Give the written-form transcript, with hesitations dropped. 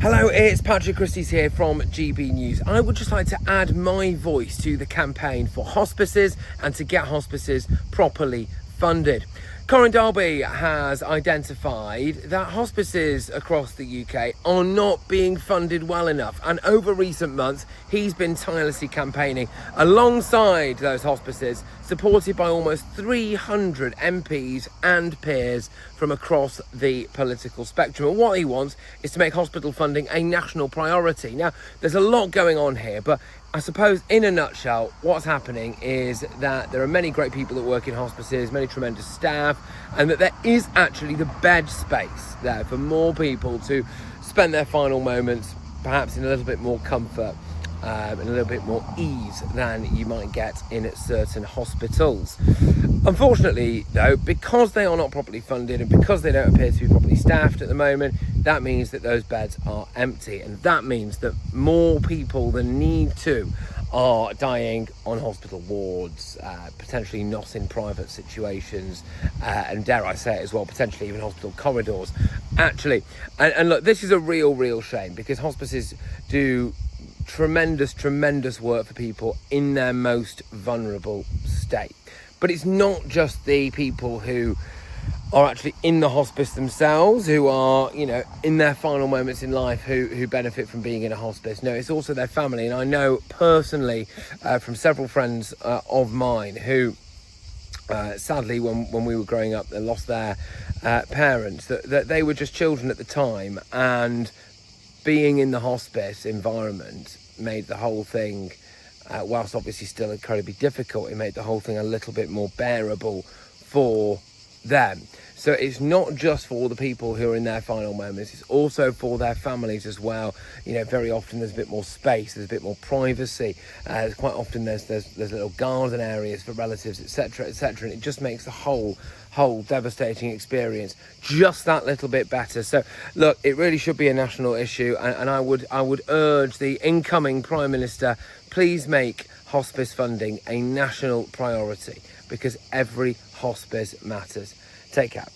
Hello, it's Patrick Christys here from GB News. I would just like to add my voice to the campaign for hospices and to get hospices properly funded. Corin Darby has identified that hospices across the UK are not being funded well enough, and over recent months he's been tirelessly campaigning alongside those hospices, supported by almost 300 MPs and peers from across the political spectrum. And what he wants is to make hospital funding a national priority. Now, there's a lot going on here, but I suppose in a nutshell, what's happening is that there are many great people that work in hospices, many tremendous staff, and that there is actually the bed space there for more people to spend their final moments, perhaps in a little bit more comfort and a little bit more ease than you might get in certain hospitals. Unfortunately, though, because they are not properly funded and because they don't appear to be properly staffed at the moment, that means that those beds are empty, and that means that more people than need to are dying on hospital wards, potentially not in private situations, and dare I say it as well, potentially even hospital corridors. Actually, and look, this is a real shame, because hospices do tremendous work for people in their most vulnerable state. But it's not just the people who are actually in the hospice themselves, who are, in their final moments in life, who benefit from being in a hospice. No, it's also their family. And I know personally from several friends of mine who, sadly, when we were growing up, they lost their parents, that they were just children at the time, and being in the hospice environment made the whole thing, whilst obviously still incredibly difficult, it made the whole thing a little bit more bearable for them. So it's not just for the people who are in their final moments, it's also for their families as well. Very often there's a bit more space, there's a bit more privacy, quite often there's little garden areas for relatives, etc, and it just makes the whole devastating experience just that little bit better. So look, it really should be a national issue, and I would urge the incoming Prime Minister, please make hospice funding a national priority, because every hospice matters. Take care.